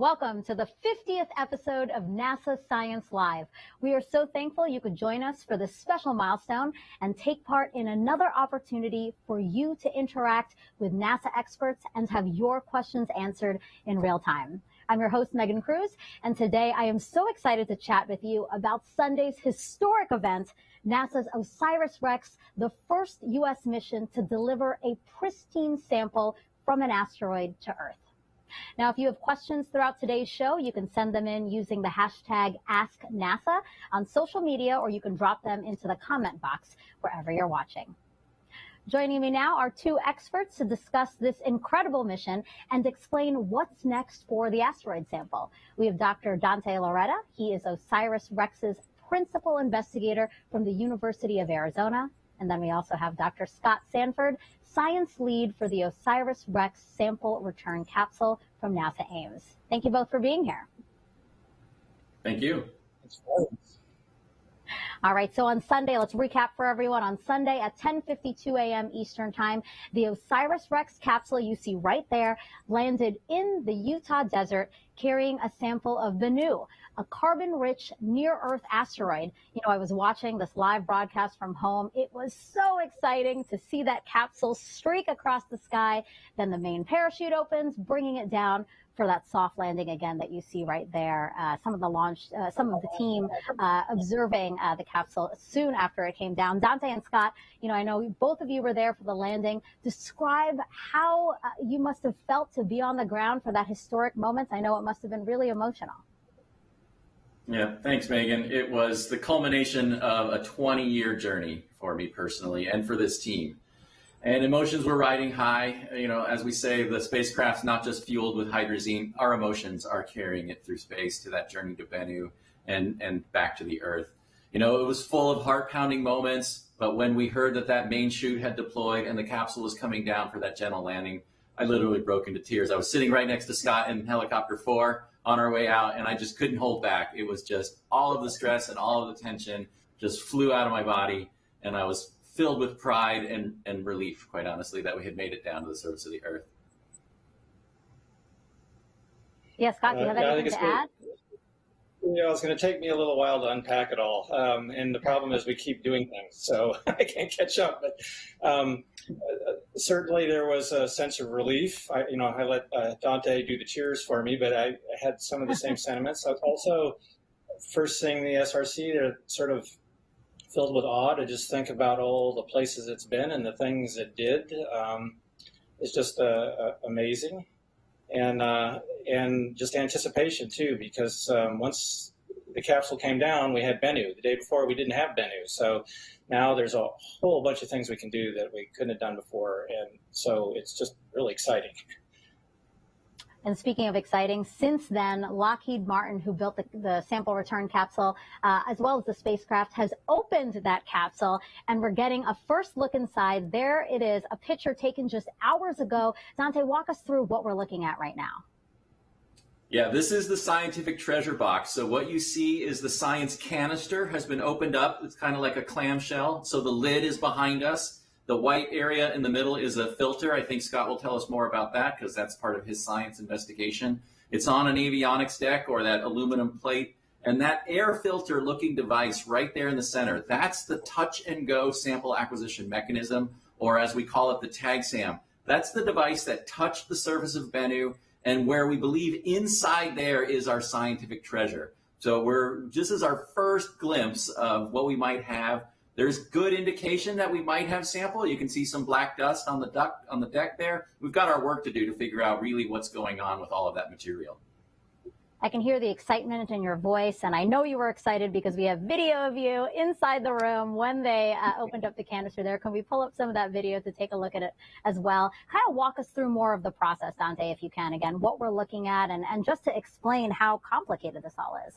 Welcome to the 50th episode of NASA Science Live. We are so thankful you could join us for this special milestone and take part in another opportunity for you to interact with NASA experts and have your questions answered in real time. I'm your host, Megan Cruz, and today I am so excited to chat with you about Sunday's historic event, NASA's OSIRIS-REx, the first U.S. mission to deliver a pristine sample from an asteroid to Earth. Now, if you have questions throughout today's show, you can send them in using the hashtag AskNASA on social media, or you can drop them into the comment box wherever you're watching. Joining me now are two experts to discuss this incredible mission and explain what's next for the asteroid sample. We have Dr. Dante Loretta. He is OSIRIS-REx's principal investigator from the University of Arizona. And then we also have Dr. Scott Sanford, science lead for the OSIRIS-REx sample return capsule from NASA Ames. Thank you both for being here. Thank you. All right, so on Sunday, let's recap for everyone. On Sunday at 10:52 a.m. Eastern Time, the OSIRIS-REx capsule you see right there landed in the Utah desert carrying a sample of Bennu, a carbon-rich near-Earth asteroid. You know, I was watching this live broadcast from home. It was so exciting to see that capsule streak across the sky. Then the main parachute opens, bringing it down for that soft landing again that you see right there. Some of the team observing the capsule soon after it came down. Dante and Scott, you know, I know both of you were there for the landing. Describe how you must have felt to be on the ground for that historic moment. I know it must have been really emotional. Yeah, thanks, Megan. It was the culmination of a 20-year journey for me personally and for this team. And emotions were riding high. You know, as we say, the spacecraft's not just fueled with hydrazine. Our emotions are carrying it through space to that journey to Bennu and back to the Earth. You know, it was full of heart-pounding moments, but when we heard that that main chute had deployed and the capsule was coming down for that gentle landing, I literally broke into tears. I was sitting right next to Scott in helicopter 4 on our way out, and I just couldn't hold back. It was just all of the stress and all of the tension just flew out of my body, and I was filled with pride and relief, quite honestly, that we had made it down to the surface of the Earth. Yes, Scott, do you have anything to add? You know, it's going to take me a little while to unpack it all. And the problem is we keep doing things, so I can't catch up. But certainly there was a sense of relief. I let Dante do the cheers for me, but I had some of the same sentiments. Also, first seeing the SRC, they're sort of filled with awe to just think about all the places it's been and the things it did. It's just amazing. And just anticipation too, because once the capsule came down, we had Bennu. The day before, we didn't have Bennu. So now there's a whole bunch of things we can do that we couldn't have done before. And so it's just really exciting. And speaking of exciting, since then, Lockheed Martin, who built the sample return capsule, as well as the spacecraft, has opened that capsule, and we're getting a first look inside. There it is, a picture taken just hours ago. Dante, walk us through what we're looking at right now. Yeah, this is the scientific treasure box. So what you see is the science canister has been opened up. It's kind of like a clamshell. So the lid is behind us. The white area in the middle is a filter. I think Scott will tell us more about that because that's part of his science investigation. It's on an avionics deck or that aluminum plate. And that air filter looking device right there in the center, that's the touch and go sample acquisition mechanism, or as we call it, the TAG-SAM. That's the device that touched the surface of Bennu, and where we believe inside there is our scientific treasure. So this is our first glimpse of what we might have. There's good indication that we might have sample. You can see some black dust on the deck there. We've got our work to do to figure out really what's going on with all of that material. I can hear the excitement in your voice, and I know you were excited because we have video of you inside the room when they opened up the canister there. Can we pull up some of that video to take a look at it as well? Kind of walk us through more of the process, Dante, if you can, again, what we're looking at, and just to explain how complicated this all is.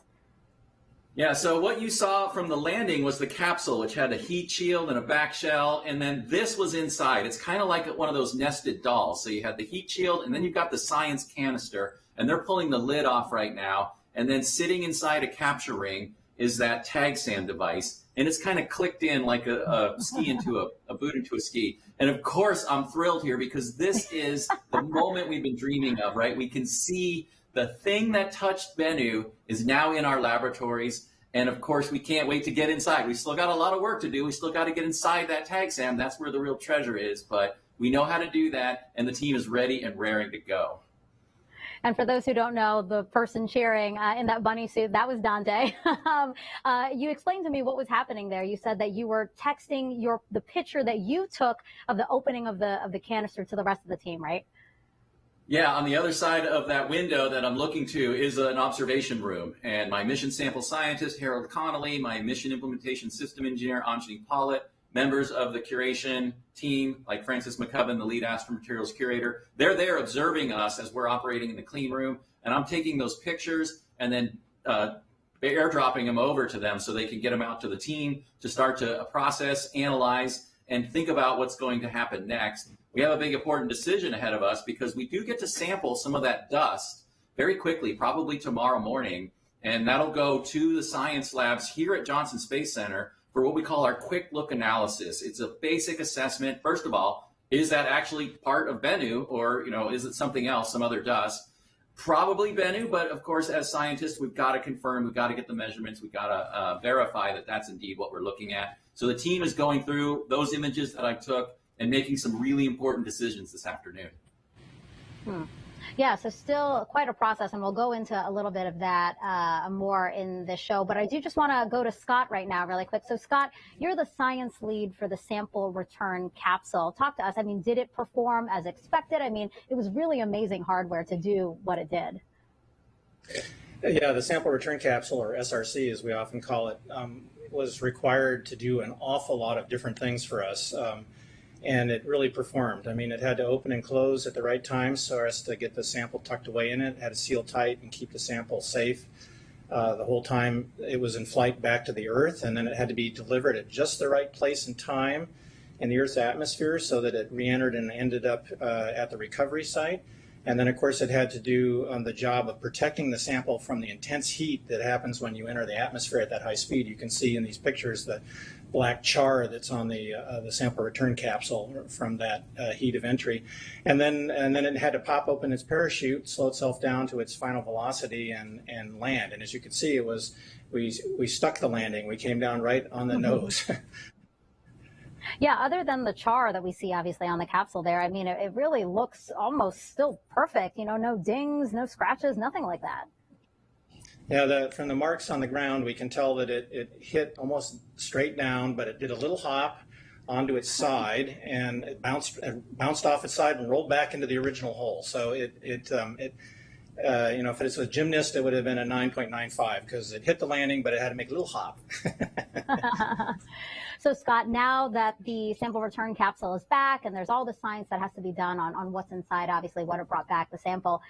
Yeah, so what you saw from the landing was the capsule, which had a heat shield and a back shell, and then this was inside. It's kind of like one of those nested dolls. So you had the heat shield, and then you've got the science canister, and they're pulling the lid off right now. And then sitting inside a capture ring is that tag SAM device, and it's kind of clicked in like a ski into a boot into a ski. And of course, I'm thrilled here because this is the moment we've been dreaming of, right? We can see the thing that touched Bennu is now in our laboratories. And of course, we can't wait to get inside. We still got a lot of work to do. We still got to get inside that tag SAM. That's where the real treasure is. But we know how to do that, and the team is ready and raring to go. And for those who don't know, the person cheering in that bunny suit, that was Dante. You explained to me what was happening there. You said that you were texting the picture that you took of the opening of the canister to the rest of the team, right? Yeah, on the other side of that window that I'm looking to is an observation room. And my mission sample scientist, Harold Connolly, my mission implementation system engineer, Anjani Pollitt, members of the curation team, like Francis McCubbin, the lead astromaterials curator, they're there observing us as we're operating in the clean room. And I'm taking those pictures and then airdropping them over to them so they can get them out to the team to start to process, analyze, and think about what's going to happen next. We have a big important decision ahead of us because we do get to sample some of that dust very quickly, probably tomorrow morning, and that'll go to the science labs here at Johnson Space Center for what we call our quick look analysis. It's a basic assessment. First of all, is that actually part of Bennu, or is it something else, some other dust? Probably Bennu, but of course, as scientists, we've got to confirm, we've got to get the measurements, we've got to verify that that's indeed what we're looking at. So the team is going through those images that I took and making some really important decisions this afternoon. Yeah, so still quite a process, and we'll go into a little bit of that more in the show. But I do just want to go to Scott right now really quick. So Scott, you're the science lead for the sample return capsule. Talk to us. I mean, did it perform as expected? I mean, it was really amazing hardware to do what it did. Yeah, the sample return capsule, or SRC as we often call it, was required to do an awful lot of different things for us. And it really performed. I mean, it had to open and close at the right time so as to get the sample tucked away in it. It had to seal tight and keep the sample safe the whole time it was in flight back to the Earth. And then it had to be delivered at just the right place and time in the Earth's atmosphere so that it re-entered and ended up at the recovery site. And then, of course, it had to do the job of protecting the sample from the intense heat that happens when you enter the atmosphere at that high speed. You can see in these pictures the black char that's on the sample return capsule from that heat of entry. And then it had to pop open its parachute, slow itself down to its final velocity, and land. And as you can see, it was we stuck the landing. We came down right on the nose. Yeah, other than the char that we see obviously on the capsule there, I mean, it really looks almost still perfect. No dings, no scratches, nothing like that. Yeah, from the marks on the ground, we can tell that it hit almost straight down, but it did a little hop onto its side, and it bounced off its side and rolled back into the original hole. So if it was a gymnast, it would have been a 9.95 because it hit the landing, but it had to make a little hop. So Scott, now that the sample return capsule is back and there's all the science that has to be done on what's inside, obviously what it brought back, the sample,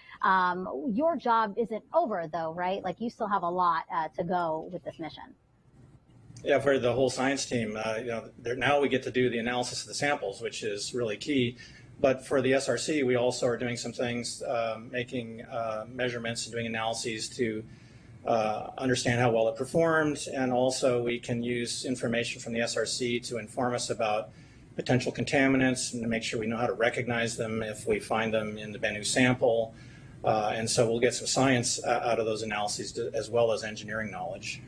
your job isn't over though, right? Like you still have a lot to go with this mission. Yeah, for the whole science team, now we get to do the analysis of the samples, which is really key. But for the SRC, we also are doing some things, making measurements and doing analyses to understand how well it performed, and also we can use information from the SRC to inform us about potential contaminants and to make sure we know how to recognize them if we find them in the Bennu sample. And so we'll get some science out of those analyses as well as engineering knowledge.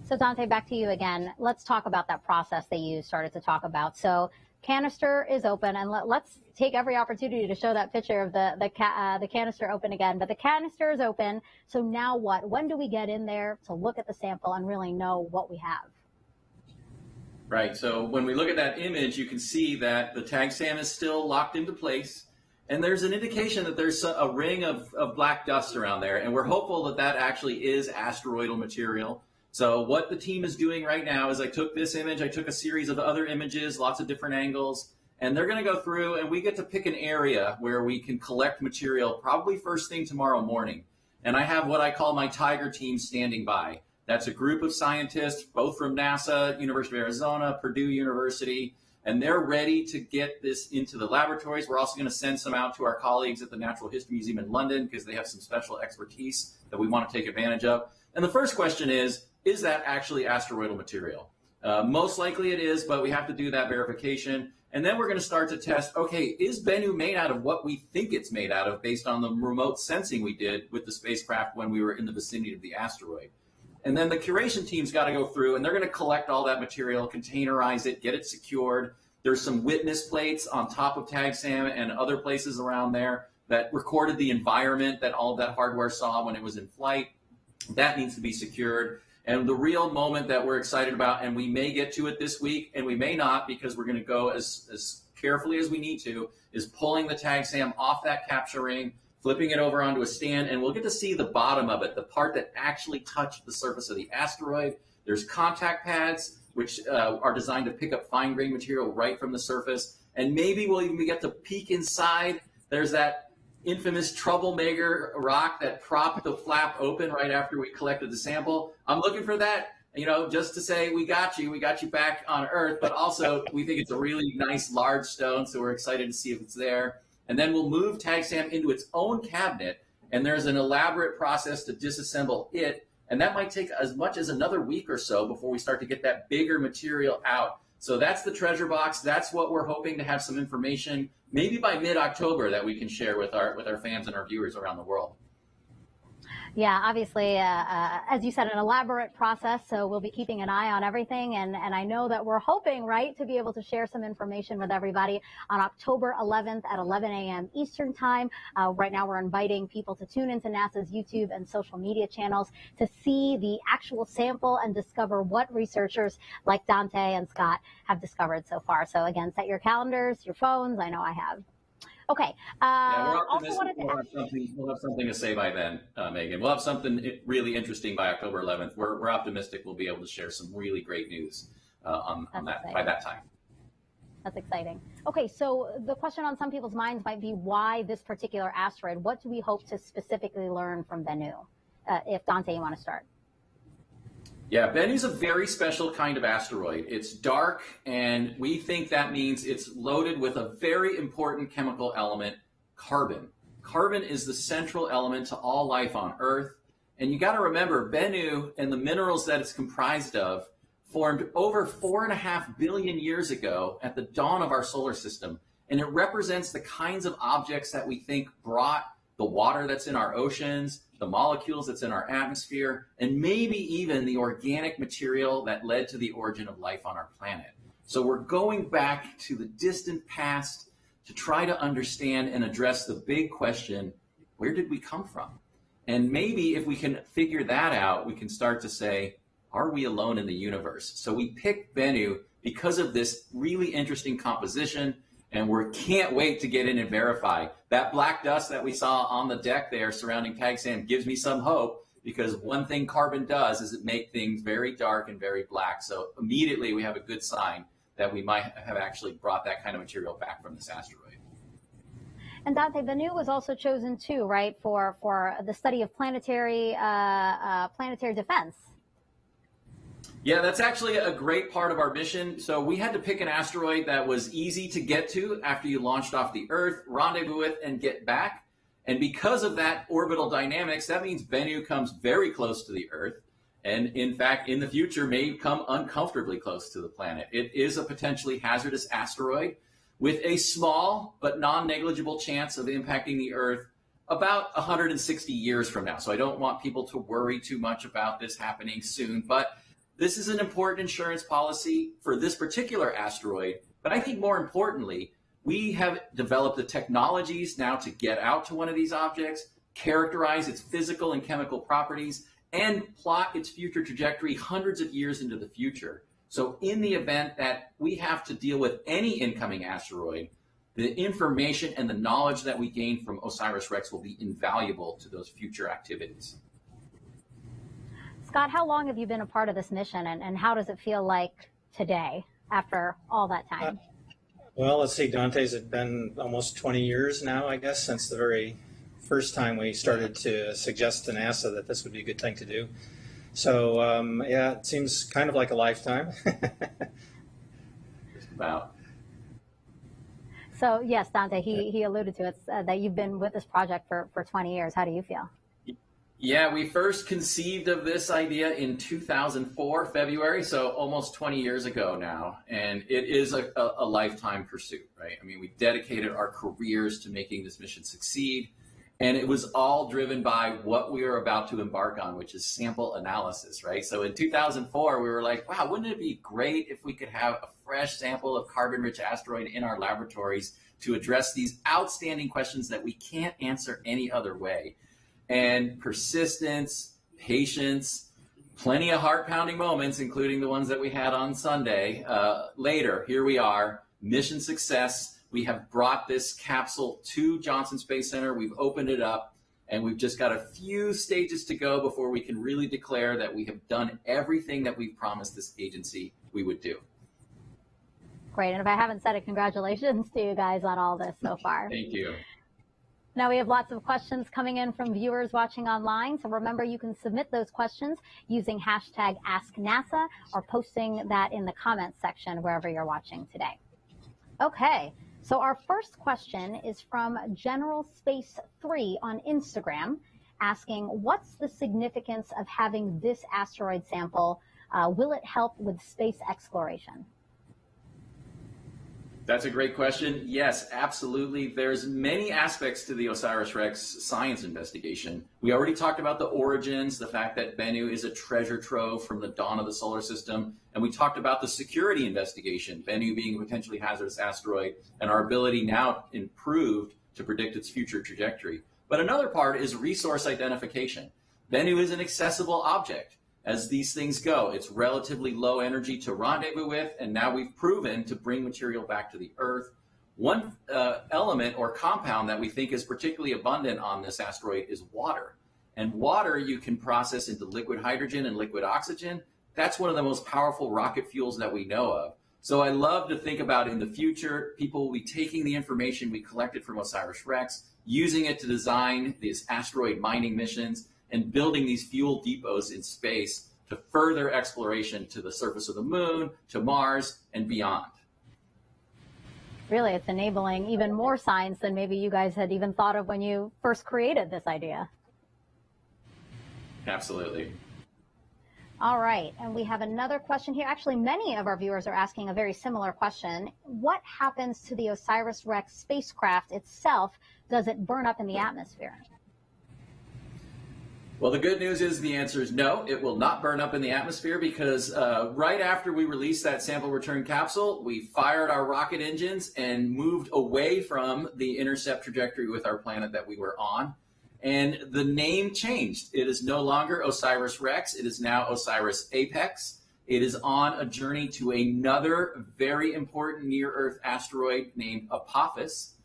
So Dante, back to you again. Let's talk about that process that you started to talk about. So canister is open, and let's take every opportunity to show that picture of the canister open again. But the canister is open, so now what? When do we get in there to look at the sample and really know what we have? Right. So when we look at that image, you can see that the tag SAM is still locked into place. And there's an indication that there's a ring of black dust around there. And we're hopeful that that actually is asteroidal material. So what the team is doing right now is I took this image, I took a series of other images, lots of different angles, and they're going to go through and we get to pick an area where we can collect material probably first thing tomorrow morning. And I have what I call my Tiger team standing by. That's a group of scientists, both from NASA, University of Arizona, Purdue University, and they're ready to get this into the laboratories. We're also going to send some out to our colleagues at the Natural History Museum in London because they have some special expertise that we want to take advantage of. And the first question is that actually asteroidal material? Most likely it is, but we have to do that verification. And then we're going to start to test, okay, is Bennu made out of what we think it's made out of based on the remote sensing we did with the spacecraft when we were in the vicinity of the asteroid? And then the curation team's got to go through and they're going to collect all that material, containerize it, get it secured. There's some witness plates on top of Tag SAM and other places around there that recorded the environment that all of that hardware saw when it was in flight. That needs to be secured. And the real moment that we're excited about, and we may get to it this week and we may not because we're going to go as carefully as we need to, is pulling the Tag SAM off that capture ring, flipping it over onto a stand, and we'll get to see the bottom of it, the part that actually touched the surface of the asteroid. There's contact pads, which are designed to pick up fine-grained material right from the surface, and maybe we'll even get to peek inside. There's that infamous troublemaker rock that propped the flap open right after we collected the sample. I'm looking for that, just to say we got you back on Earth, but also we think it's a really nice large stone, so we're excited to see if it's there. And then we'll move Tag SAM into its own cabinet, and there's an elaborate process to disassemble it, and that might take as much as another week or so before we start to get that bigger material out. So that's the treasure box. That's what we're hoping to have some information, maybe by mid-October, that we can share with our fans and our viewers around the world. Yeah, obviously, as you said, an elaborate process, so we'll be keeping an eye on everything, and I know that we're hoping, right, to be able to share some information with everybody on October 11th at 11 a.m. Eastern Time. Right now, we're inviting people to tune into NASA's YouTube and social media channels to see the actual sample and discover what researchers like Dante and Scott have discovered so far. So again, set your calendars, your phones. I know I have. Okay. Yeah, we'll have something to say by then, Megan. We'll have something really interesting by October 11th. We're optimistic we'll be able to share some really great news on that by that time. That's exciting. Okay, so the question on some people's minds might be why this particular asteroid? What do we hope to specifically learn from Bennu? If Dante, you want to start. Yeah, Bennu's a very special kind of asteroid. It's dark, and we think that means it's loaded with a very important chemical element, carbon. Carbon is the central element to all life on Earth. And you got to remember, Bennu and the minerals that it's comprised of formed over 4.5 billion years ago at the dawn of our solar system. And it represents the kinds of objects that we think brought the water that's in our oceans, the molecules that's in our atmosphere, and maybe even the organic material that led to the origin of life on our planet. So we're going back to the distant past to try to understand and address the big question, where did we come from? And maybe if we can figure that out, we can start to say, are we alone in the universe? So we picked Bennu because of this really interesting composition, and we can't wait to get in and verify. That black dust that we saw on the deck there surrounding Tag SAM gives me some hope, because one thing carbon does is it makes things very dark and very black. So immediately we have a good sign that we might have actually brought that kind of material back from this asteroid. And Dante, Bennu was also chosen too, right, for the study of planetary defense. Yeah, that's actually a great part of our mission. So we had to pick an asteroid that was easy to get to after you launched off the Earth, rendezvous with, and get back. And because of that orbital dynamics, that means Bennu comes very close to the Earth, and in fact, in the future, may come uncomfortably close to the planet. It is a potentially hazardous asteroid with a small but non-negligible chance of impacting the Earth about 160 years from now. So I don't want people to worry too much about this happening soon, but this is an important insurance policy for this particular asteroid. But I think more importantly, we have developed the technologies now to get out to one of these objects, characterize its physical and chemical properties, and plot its future trajectory hundreds of years into the future. So in the event that we have to deal with any incoming asteroid, the information and the knowledge that we gain from OSIRIS-REx will be invaluable to those future activities. Scott, how long have you been a part of this mission, and how does it feel like today after all that time? Well, let's see, Dante's it been almost 20 years now, I guess, since the very first time we started to suggest to NASA that this would be a good thing to do. So, yeah, it seems kind of like a lifetime. Just about. So, yes, Dante, he alluded to it, that you've been with this project for 20 years. How do you feel? Yeah, we first conceived of this idea in 2004, February, so almost 20 years ago now. And it is a lifetime pursuit, right? I mean, we dedicated our careers to making this mission succeed. And it was all driven by what we were about to embark on, which is sample analysis, right? So in 2004, we were like, wow, wouldn't it be great if we could have a fresh sample of carbon-rich asteroid in our laboratories to address these outstanding questions that we can't answer any other way? And persistence, patience, plenty of heart-pounding moments, including the ones that we had on Sunday. Later, here we are, mission success. We have brought this capsule to Johnson Space Center. We've opened it up, and we've just got a few stages to go before we can really declare that we have done everything that we've promised this agency we would do. Great. And if I haven't said it, congratulations to you guys on all this so far. Thank you. Now we have lots of questions coming in from viewers watching online. So remember, you can submit those questions using hashtag AskNASA or posting that in the comments section wherever you're watching today. Okay. So our first question is from General Space 3 on Instagram, asking, what's the significance of having this asteroid sample? Will it help with space exploration? That's a great question. Yes, absolutely. There's many aspects to the OSIRIS-REx science investigation. We already talked about the origins, the fact that Bennu is a treasure trove from the dawn of the solar system, and we talked about the security investigation, Bennu being a potentially hazardous asteroid, and our ability now improved to predict its future trajectory. But another part is resource identification. Bennu is an accessible object. As these things go, it's relatively low energy to rendezvous with, and now we've proven to bring material back to the Earth. One element or compound that we think is particularly abundant on this asteroid is water. And water you can process into liquid hydrogen and liquid oxygen. That's one of the most powerful rocket fuels that we know of. So I love to think about in the future, people will be taking the information we collected from OSIRIS-REx, using it to design these asteroid mining missions, and building these fuel depots in space to further exploration to the surface of the moon, to Mars, and beyond. Really, it's enabling even more science than maybe you guys had even thought of when you first created this idea. Absolutely. All right, and we have another question here. Actually, many of our viewers are asking a very similar question. What happens to the OSIRIS-REx spacecraft itself? Does it burn up in the atmosphere? Well, the good news is the answer is no, it will not burn up in the atmosphere, because right after we released that sample return capsule, we fired our rocket engines and moved away from the intercept trajectory with our planet that we were on. And the name changed. It is no longer OSIRIS-REx. It is now OSIRIS-APEX. It is on a journey to another very important near-Earth asteroid named Apophis.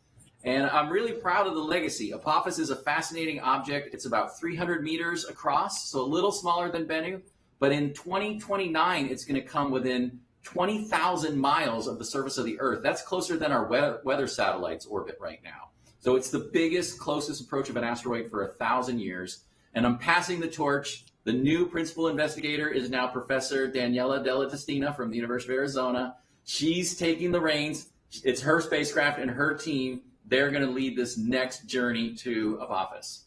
And I'm really proud of the legacy. Apophis is a fascinating object. It's about 300 meters across, so a little smaller than Bennu. But in 2029, it's going to come within 20,000 miles of the surface of the Earth. That's closer than our weather satellites orbit right now. So it's the biggest, closest approach of an asteroid for 1,000 years. And I'm passing the torch. The new principal investigator is now Professor Daniela Della Testina from the University of Arizona. She's taking the reins. It's her spacecraft and her team. They're going to lead this next journey to Apophis.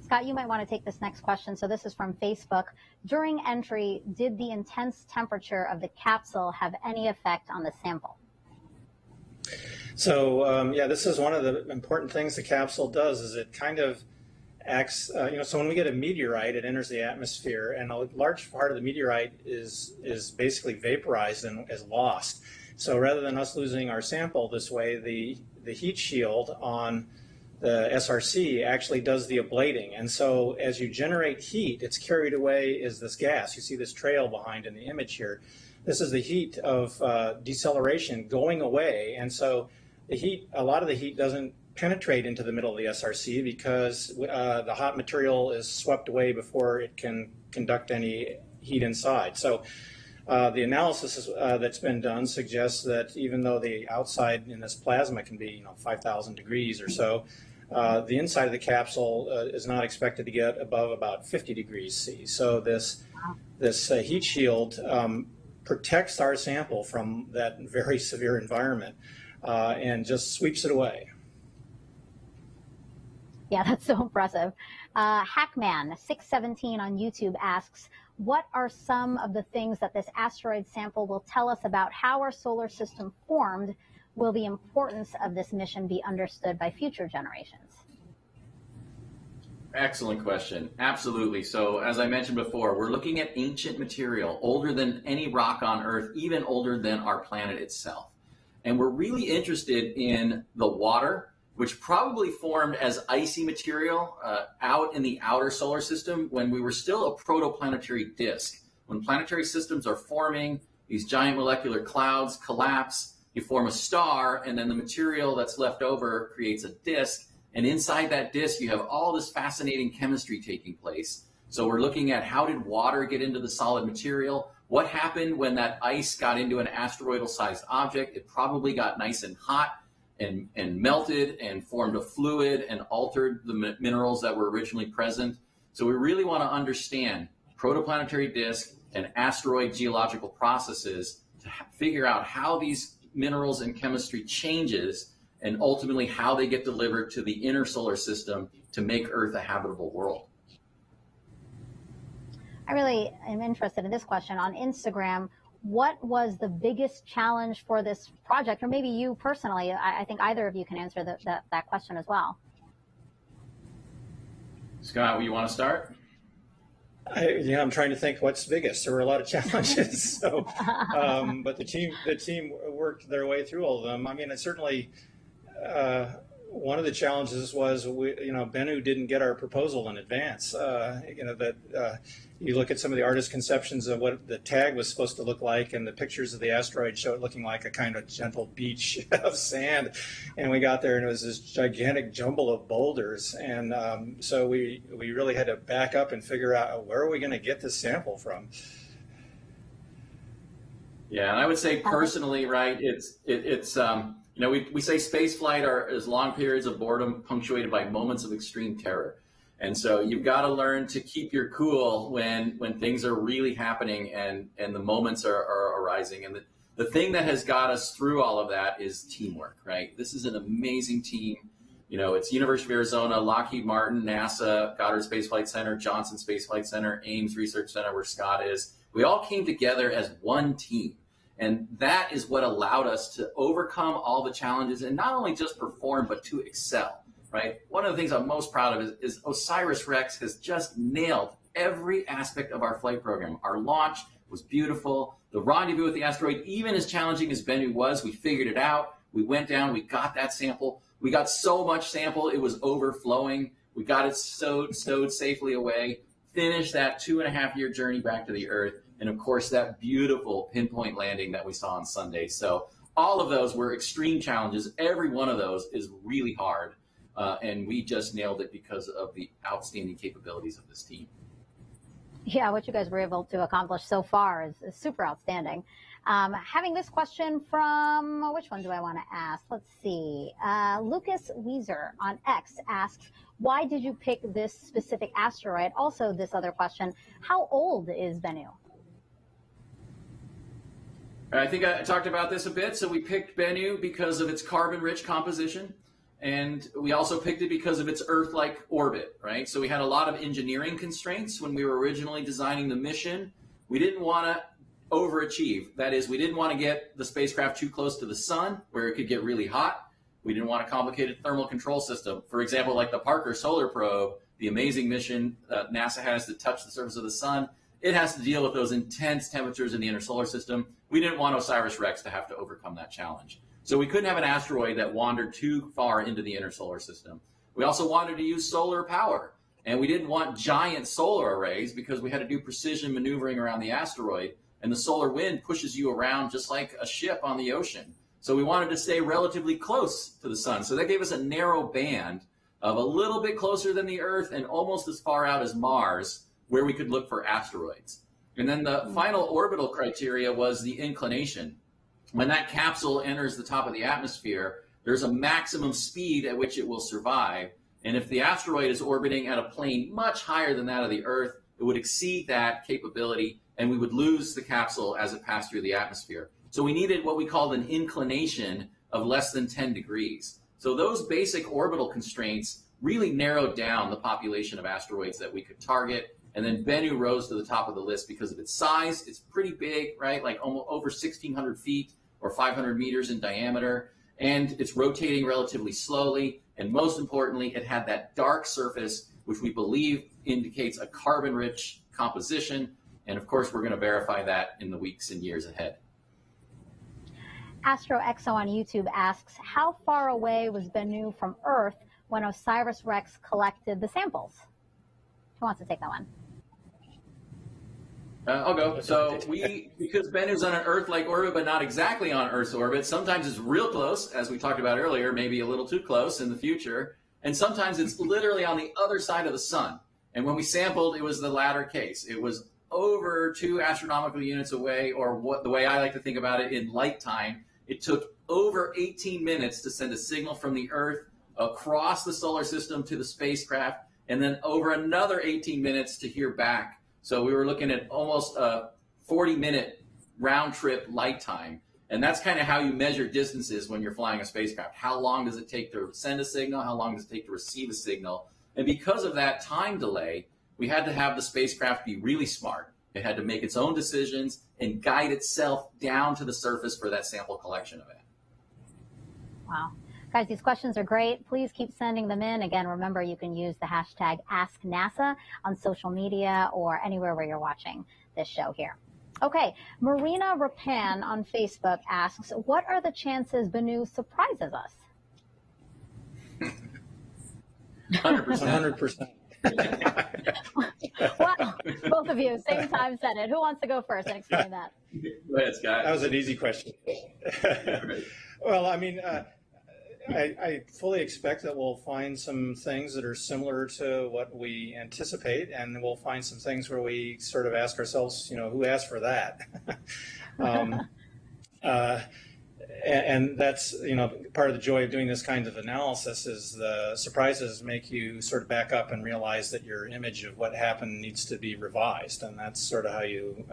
Scott, you might want to take this next question. So this is from Facebook. During entry, did the intense temperature of the capsule have any effect on the sample? So, yeah, this is one of the important things the capsule does, is it kind of acts, so when we get a meteorite, it enters the atmosphere, and a large part of the meteorite is basically vaporized and is lost. So rather than us losing our sample this way, the heat shield on the SRC actually does the ablating. And so as you generate heat, it's carried away is this gas. You see this trail behind in the image here. This is the heat of deceleration going away. And so the heat, a lot of the heat doesn't penetrate into the middle of the SRC because the hot material is swept away before it can conduct any heat inside. So the analysis that's been done suggests that even though the outside in this plasma can be 5,000 degrees or so, the inside of the capsule is not expected to get above about 50 degrees C. So this heat shield protects our sample from that very severe environment and just sweeps it away. Yeah, that's so impressive. Hackman617 on YouTube asks, what are some of the things that this asteroid sample will tell us about how our solar system formed? Will the importance of this mission be understood by future generations? Excellent question. Absolutely. So as I mentioned before, we're looking at ancient material, older than any rock on Earth, even older than our planet itself. And we're really interested in the water, which probably formed as icy material out in the outer solar system when we were still a protoplanetary disk. When planetary systems are forming, these giant molecular clouds collapse, you form a star, and then the material that's left over creates a disk. And inside that disk, you have all this fascinating chemistry taking place. So we're looking at how did water get into the solid material? What happened when that ice got into an asteroidal-sized object? It probably got nice and hot and melted and formed a fluid and altered the minerals that were originally present. So we really want to understand protoplanetary disk and asteroid geological processes to figure out how these minerals and chemistry changes and ultimately how they get delivered to the inner solar system to make Earth a habitable world. I really am interested in this question on Instagram. What was the biggest challenge for this project, or maybe you personally? I think either of you can answer that question as well. Scott, you want to start? I'm trying to think what's biggest. There were a lot of challenges, so but the team worked their way through all of them. I mean, it certainly one of the challenges was Bennu didn't get our proposal in advance. You look at some of the artist conceptions of what the tag was supposed to look like, and the pictures of the asteroid show it looking like a kind of gentle beach of sand. And we got there, and it was this gigantic jumble of boulders. And so we really had to back up and figure out where are we going to get this sample from. Yeah, and I would say personally, right? We say space flight is long periods of boredom punctuated by moments of extreme terror. And so you've got to learn to keep your cool when things are really happening and the moments are arising. And the thing that has got us through all of that is teamwork, right? This is an amazing team. It's University of Arizona, Lockheed Martin, NASA, Goddard Space Flight Center, Johnson Space Flight Center, Ames Research Center, where Scott is. We all came together as one team. And that is what allowed us to overcome all the challenges and not only just perform, but to excel, right? One of the things I'm most proud of is OSIRIS-REx has just nailed every aspect of our flight program. Our launch was beautiful. The rendezvous with the asteroid, even as challenging as Bennu was, we figured it out. We went down, we got that sample. We got so much sample, it was overflowing. We got it stowed safely away, finished that 2.5-year journey back to the Earth. And of course, that beautiful pinpoint landing that we saw on Sunday. So all of those were extreme challenges. Every one of those is really hard. And we just nailed it because of the outstanding capabilities of this team. Yeah, what you guys were able to accomplish so far is super outstanding. Having this question from, which one do I want to ask? Let's see. Lucas Weezer on X asks, why did you pick this specific asteroid? Also, this other question, how old is Bennu? I think I talked about this a bit. So we picked Bennu because of its carbon-rich composition. And we also picked it because of its Earth-like orbit, right? So we had a lot of engineering constraints when we were originally designing the mission. We didn't want to overachieve. That is, we didn't want to get the spacecraft too close to the sun where it could get really hot. We didn't want a complicated thermal control system. For example, like the Parker Solar Probe, the amazing mission NASA has to touch the surface of the sun. It has to deal with those intense temperatures in the inner solar system. We didn't want OSIRIS-REx to have to overcome that challenge. So we couldn't have an asteroid that wandered too far into the inner solar system. We also wanted to use solar power. And we didn't want giant solar arrays because we had to do precision maneuvering around the asteroid. And the solar wind pushes you around just like a ship on the ocean. So we wanted to stay relatively close to the sun. So that gave us a narrow band of a little bit closer than the Earth and almost as far out as Mars, where we could look for asteroids. And then the final orbital criteria was the inclination. When that capsule enters the top of the atmosphere, there's a maximum speed at which it will survive. And if the asteroid is orbiting at a plane much higher than that of the Earth, it would exceed that capability, and we would lose the capsule as it passed through the atmosphere. So we needed what we called an inclination of less than 10 degrees. So those basic orbital constraints really narrowed down the population of asteroids that we could target. And then Bennu rose to the top of the list because of its size. It's pretty big, right? Like almost over 1,600 feet or 500 meters in diameter. And it's rotating relatively slowly. And most importantly, it had that dark surface, which we believe indicates a carbon-rich composition. And of course, we're going to verify that in the weeks and years ahead. AstroExo on YouTube asks, how far away was Bennu from Earth when OSIRIS-REx collected the samples? Who wants to take that one? I'll go. So because Bennu's on an Earth-like orbit, but not exactly on Earth's orbit, sometimes it's real close, as we talked about earlier, maybe a little too close in the future. And sometimes it's literally on the other side of the sun. And when we sampled, it was the latter case. It was over 2 astronomical units away, or what the way I like to think about it, in light time. It took over 18 minutes to send a signal from the Earth across the solar system to the spacecraft, and then over another 18 minutes to hear back. So we were looking at almost a 40-minute round-trip light time. And that's kind of how you measure distances when you're flying a spacecraft. How long does it take to send a signal? How long does it take to receive a signal? And because of that time delay, we had to have the spacecraft be really smart. It had to make its own decisions and guide itself down to the surface for that sample collection event. Wow. Guys, these questions are great. Please keep sending them in. Again, remember, you can use the hashtag AskNASA on social media or anywhere where you're watching this show here. Okay, Marina Rapan on Facebook asks, what are the chances Bennu surprises us? 100%. Well, both of you, same time said it. Who wants to go first and explain that? Go ahead, Scott. That was an easy question. Well, I mean, I fully expect that we'll find some things that are similar to what we anticipate, and we'll find some things where we sort of ask ourselves, you know, who asked for that? And that's, you know, part of the joy of doing this kind of analysis is the surprises make you sort of back up and realize that your image of what happened needs to be revised, and that's sort of how you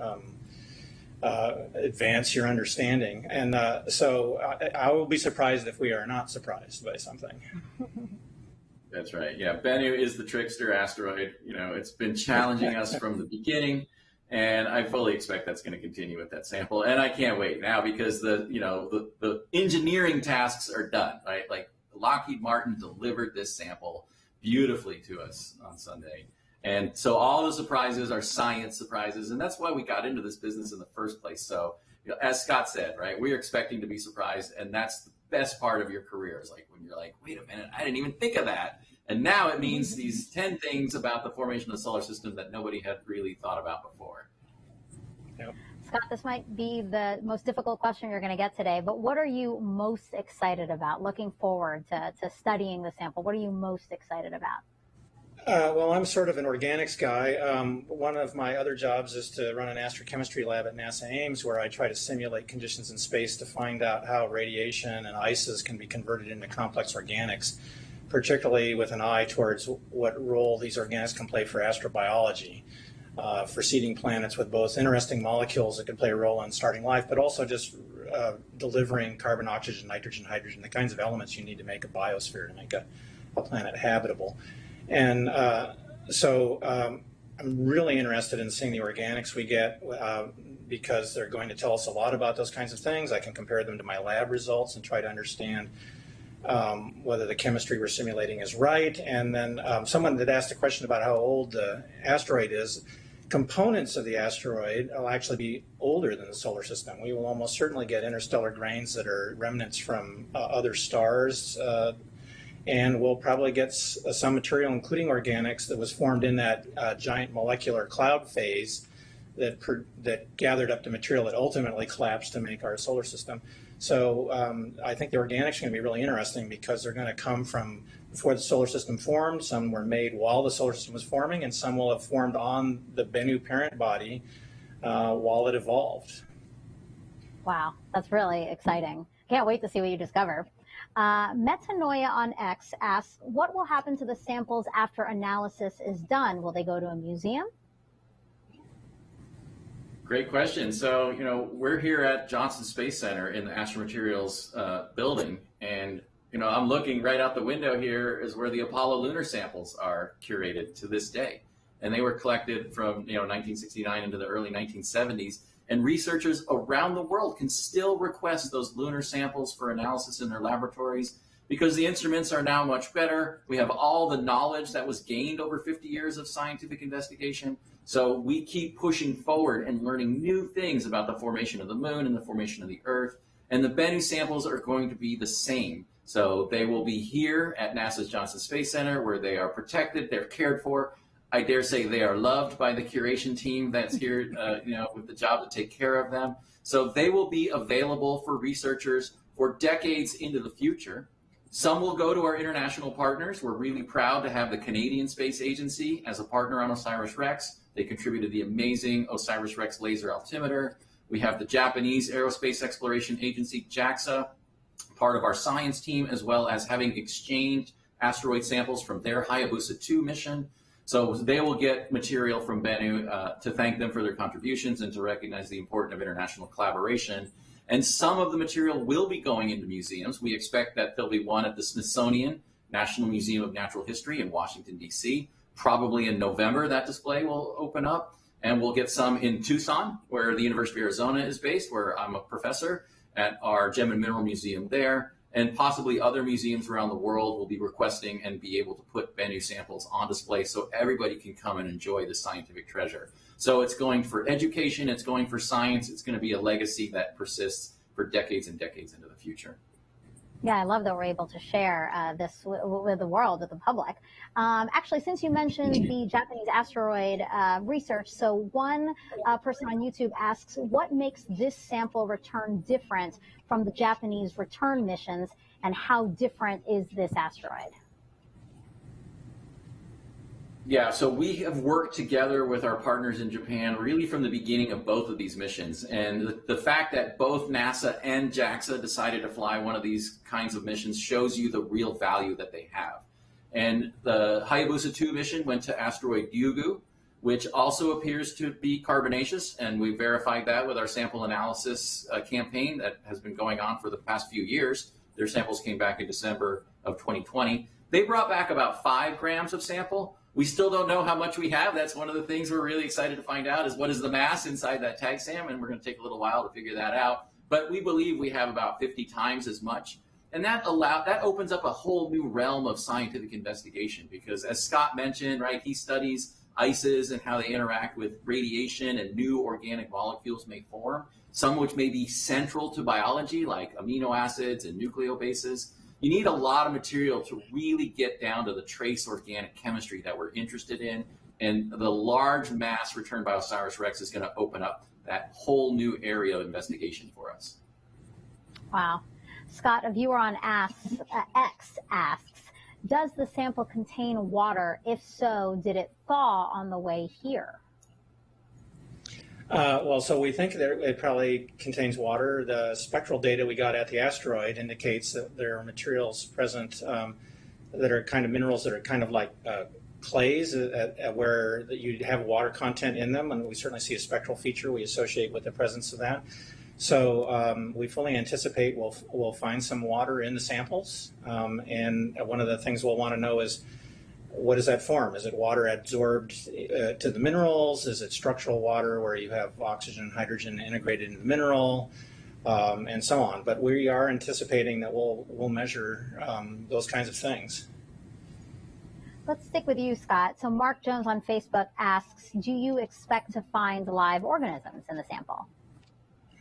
advance your understanding. And so I will be surprised if we are not surprised by something. That's right. Yeah, Bennu is the trickster asteroid. You know, it's been challenging us from the beginning, and I fully expect that's going to continue with that sample. And I can't wait now because the engineering tasks are done, right? Like Lockheed Martin delivered this sample beautifully to us on Sunday. And so all the surprises are science surprises, and that's why we got into this business in the first place. So, you know, as Scott said, right, we're expecting to be surprised, and that's the best part of your career is like when you're like, wait a minute, I didn't even think of that. And now it means these 10 things about the formation of the solar system that nobody had really thought about before. Yep. Scott, this might be the most difficult question you're going to get today, but what are you most excited about, looking forward to studying the sample? What are you most excited about? Well, I'm sort of an organics guy. One of my other jobs is to run an astrochemistry lab at NASA Ames, where I try to simulate conditions in space to find out how radiation and ices can be converted into complex organics, particularly with an eye towards what role these organics can play for astrobiology, for seeding planets with both interesting molecules that can play a role in starting life, but also just delivering carbon, oxygen, nitrogen, hydrogen, the kinds of elements you need to make a biosphere, to make a planet habitable. And so I'm really interested in seeing the organics we get because they're going to tell us a lot about those kinds of things. I can compare them to my lab results and try to understand whether the chemistry we're simulating is right. And then someone that asked a question about how old the asteroid is. Components of the asteroid will actually be older than the solar system. We will almost certainly get interstellar grains that are remnants from other stars. and we'll probably get some material, including organics, that was formed in that giant molecular cloud phase that gathered up the material that ultimately collapsed to make our solar system. So I think the organics are going to be really interesting because they're going to come from before the solar system formed. Some were made while the solar system was forming, and some will have formed on the Bennu parent body while it evolved. Wow, that's really exciting. Can't wait to see what you discover. Metanoia on X asks, what will happen to the samples after analysis is done? Will they go to a museum? Great question. So, we're here at Johnson Space Center in the Astromaterials building, and I'm looking right out the window here is where the Apollo lunar samples are curated to this day. And they were collected from 1969 into the early 1970s. And researchers around the world can still request those lunar samples for analysis in their laboratories because the instruments are now much better. We have all the knowledge that was gained over 50 years of scientific investigation. So we keep pushing forward and learning new things about the formation of the moon and the formation of the Earth. And the Bennu samples are going to be the same. So they will be here at NASA's Johnson Space Center where they are protected, they're cared for. I dare say they are loved by the curation team that's here, with the job to take care of them. So they will be available for researchers for decades into the future. Some will go to our international partners. We're really proud to have the Canadian Space Agency as a partner on OSIRIS-REx. They contributed the amazing OSIRIS-REx laser altimeter. We have the Japanese Aerospace Exploration Agency, JAXA, part of our science team, as well as having exchanged asteroid samples from their Hayabusa 2 mission. So they will get material from Bennu to thank them for their contributions and to recognize the importance of international collaboration. And some of the material will be going into museums. We expect that there'll be one at the Smithsonian National Museum of Natural History in Washington, D.C. Probably in November, that display will open up. And we'll get some in Tucson, where the University of Arizona is based, where I'm a professor, at our Gem and Mineral Museum there. And possibly other museums around the world will be requesting and be able to put Bennu samples on display so everybody can come and enjoy the scientific treasure. So it's going for education, it's going for science, it's going to be a legacy that persists for decades and decades into the future. Yeah, I love that we're able to share this with the world, with the public. Actually, since you mentioned the Japanese asteroid research, so one person on YouTube asks, what makes this sample return different from the Japanese return missions, and how different is this asteroid? Yeah, so we have worked together with our partners in Japan really from the beginning of both of these missions. And the fact that both NASA and JAXA decided to fly one of these kinds of missions shows you the real value that they have. And the Hayabusa 2 mission went to asteroid Ryugu, which also appears to be carbonaceous. And we verified that with our sample analysis campaign that has been going on for the past few years. Their samples came back in December of 2020. They brought back about 5 grams of sample. We still don't know how much we have. That's one of the things we're really excited to find out is what is the mass inside that tag SAM, and we're going to take a little while to figure that out. But we believe we have about 50 times as much. And that opens up a whole new realm of scientific investigation because, as Scott mentioned, right, he studies ices and how they interact with radiation and new organic molecules may form, some which may be central to biology, like amino acids and nucleobases. You need a lot of material to really get down to the trace organic chemistry that we're interested in. And the large mass returned by OSIRIS-REx is going to open up that whole new area of investigation for us. Wow. Scott, a viewer on X asks, does the sample contain water? If so, did it thaw on the way here? Well, so we think that it probably contains water. The spectral data we got at the asteroid indicates that there are materials present that are kind of minerals that are kind of like clays where you have water content in them, and we certainly see a spectral feature we associate with the presence of that. So we fully anticipate we'll find some water in the samples, and one of the things we'll want to know is, what does that form? Is it water adsorbed to the minerals? Is it structural water where you have oxygen and hydrogen integrated in the mineral, and so on? But we are anticipating that we'll measure those kinds of things. Let's stick with you, Scott. So Mark Jones on Facebook asks, do you expect to find live organisms in the sample?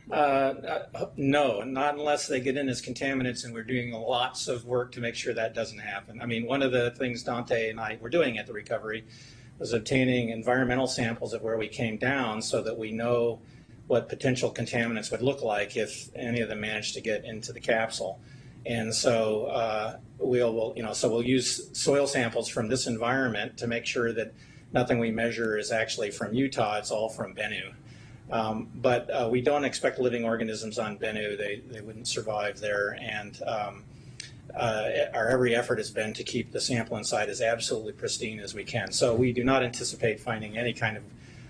No, not unless they get in as contaminants, and we're doing lots of work to make sure that doesn't happen. I mean, one of the things Dante and I were doing at the recovery was obtaining environmental samples of where we came down so that we know what potential contaminants would look like if any of them managed to get into the capsule. And so we'll use soil samples from this environment to make sure that nothing we measure is actually from Utah, it's all from Bennu. But we don't expect living organisms on Bennu. They wouldn't survive there. And our every effort has been to keep the sample inside as absolutely pristine as we can. So we do not anticipate finding any kind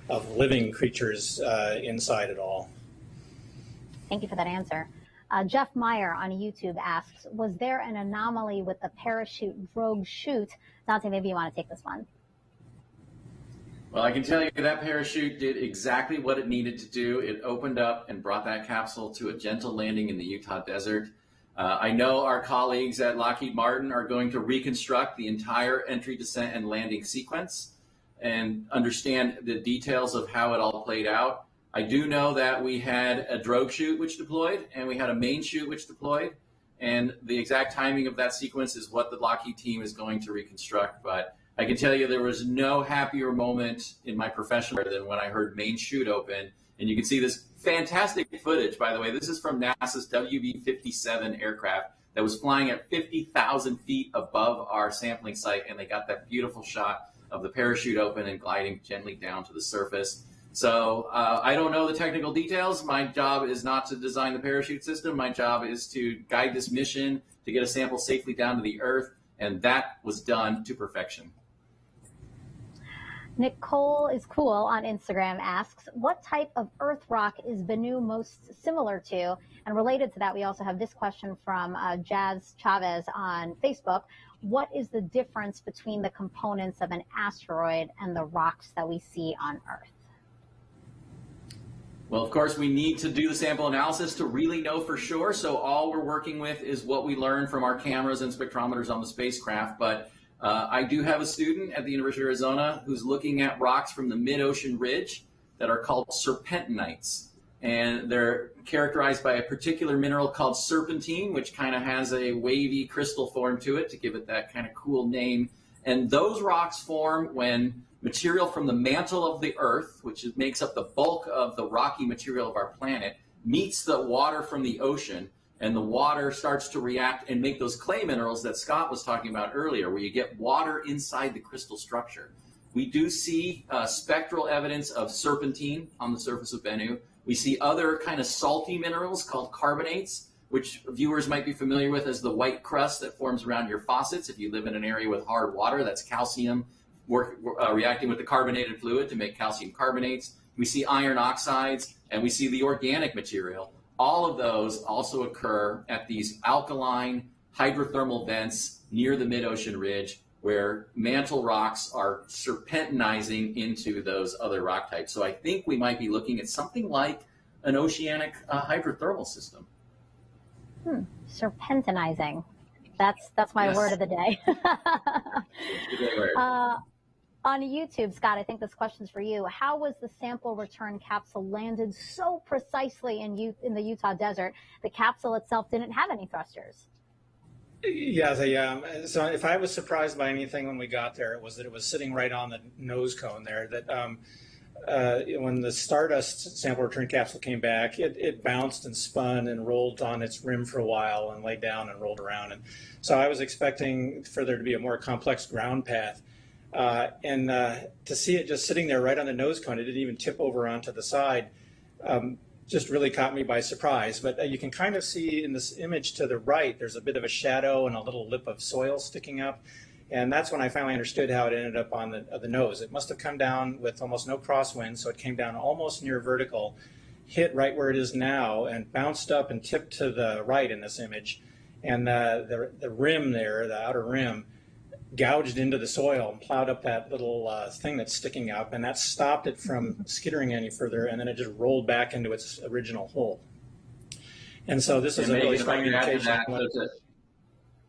of living creatures inside at all. Thank you for that answer. Jeff Meyer on YouTube asks, was there an anomaly with the parachute drogue chute? Dante, maybe you want to take this one. Well, I can tell you that parachute did exactly what it needed to do. It opened up and brought that capsule to a gentle landing in the Utah desert. I know our colleagues at Lockheed Martin are going to reconstruct the entire entry, descent, and landing sequence and understand the details of how it all played out. I do know that we had a drogue chute which deployed, and we had a main chute which deployed, and the exact timing of that sequence is what the Lockheed team is going to reconstruct. But I can tell you there was no happier moment in my professional career than when I heard main chute open. And you can see this fantastic footage, by the way. This is from NASA's WB-57 aircraft that was flying at 50,000 feet above our sampling site. And they got that beautiful shot of the parachute open and gliding gently down to the surface. So I don't know the technical details. My job is not to design the parachute system. My job is to guide this mission to get a sample safely down to the Earth. And that was done to perfection. Nicole is cool on Instagram asks, what type of earth rock is Bennu most similar to? And related to that, we also have this question from Jazz Chavez on Facebook. What is the difference between the components of an asteroid and the rocks that we see on Earth? Well, of course, we need to do the sample analysis to really know for sure. So all we're working with is what we learn from our cameras and spectrometers on the spacecraft. But I do have a student at the University of Arizona who's looking at rocks from the mid-ocean ridge that are called serpentinites. And they're characterized by a particular mineral called serpentine, which kind of has a wavy crystal form to it to give it that kind of cool name. And those rocks form when material from the mantle of the Earth, which makes up the bulk of the rocky material of our planet, meets the water from the ocean, and the water starts to react and make those clay minerals that Scott was talking about earlier, where you get water inside the crystal structure. We do see spectral evidence of serpentine on the surface of Bennu. We see other kind of salty minerals called carbonates, which viewers might be familiar with as the white crust that forms around your faucets. If you live in an area with hard water, that's calcium reacting with the carbonated fluid to make calcium carbonates. We see iron oxides, and we see the organic material. All of those also occur at these alkaline hydrothermal vents near the mid-ocean ridge, where mantle rocks are serpentinizing into those other rock types. So I think we might be looking at something like an oceanic hydrothermal system. Serpentinizing. That's my word of the day. On YouTube, Scott, I think this question's for you. How was the sample return capsule landed so precisely in the Utah desert? The capsule itself didn't have any thrusters. Yeah, so if I was surprised by anything when we got there, it was that it was sitting right on the nose cone there. That when the Stardust sample return capsule came back, it bounced and spun and rolled on its rim for a while and laid down and rolled around. And so I was expecting for there to be a more complex ground path. And to see it just sitting there right on the nose cone, it didn't even tip over onto the side, just really caught me by surprise. But you can kind of see in this image to the right, there's a bit of a shadow and a little lip of soil sticking up. And that's when I finally understood how it ended up on the nose. It must have come down with almost no crosswind, so it came down almost near vertical, hit right where it is now, and bounced up and tipped to the right in this image. And the rim there, the outer rim, gouged into the soil and plowed up that little thing that's sticking up, and that stopped it from skittering any further, and then it just rolled back into its original hole. And so this is a really strong indication.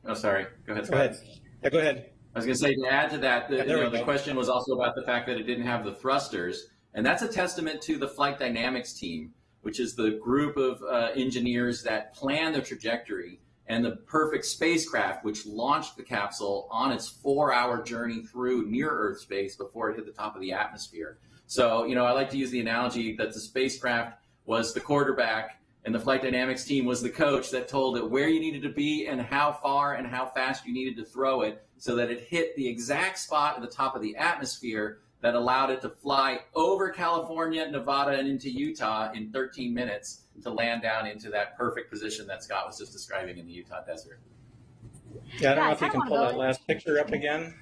Oh, sorry. Go ahead, Scott. Go ahead. Yeah, go ahead. I was going to say, to add to that, the question was also about the fact that it didn't have the thrusters, and that's a testament to the flight dynamics team. which is the group of engineers that plan the trajectory, and the perfect spacecraft, which launched the capsule on its 4-hour journey through near Earth space before it hit the top of the atmosphere. So, I like to use the analogy that the spacecraft was the quarterback and the flight dynamics team was the coach that told it where you needed to be and how far and how fast you needed to throw it so that it hit the exact spot at the top of the atmosphere that allowed it to fly over California, Nevada, and into Utah in 13 minutes to land down into that perfect position that Scott was just describing in the Utah desert. Yeah, I don't know if you can pull that last picture up again.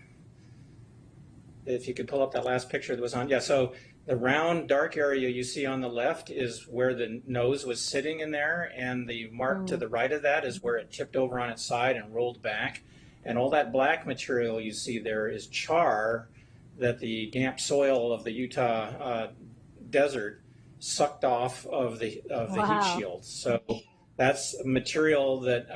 If you could pull up that last picture that was on. Yeah, so the round dark area you see on the left is where the nose was sitting in there, and the mark to the right of that is where it tipped over on its side and rolled back. And all that black material you see there is char that the damp soil of the Utah desert sucked off of the heat shield. So that's material that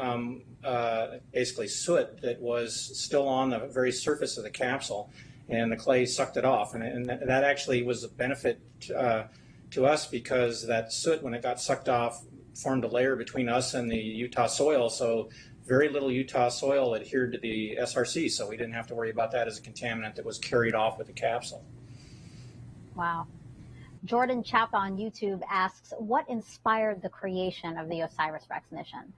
basically soot that was still on the very surface of the capsule, and the clay sucked it off. And that actually was a benefit to us, because that soot, when it got sucked off, formed a layer between us and the Utah soil. So very little Utah soil adhered to the SRC, so we didn't have to worry about that as a contaminant that was carried off with the capsule. Wow. Jordan Chapa on YouTube asks, what inspired the creation of the OSIRIS-REx mission?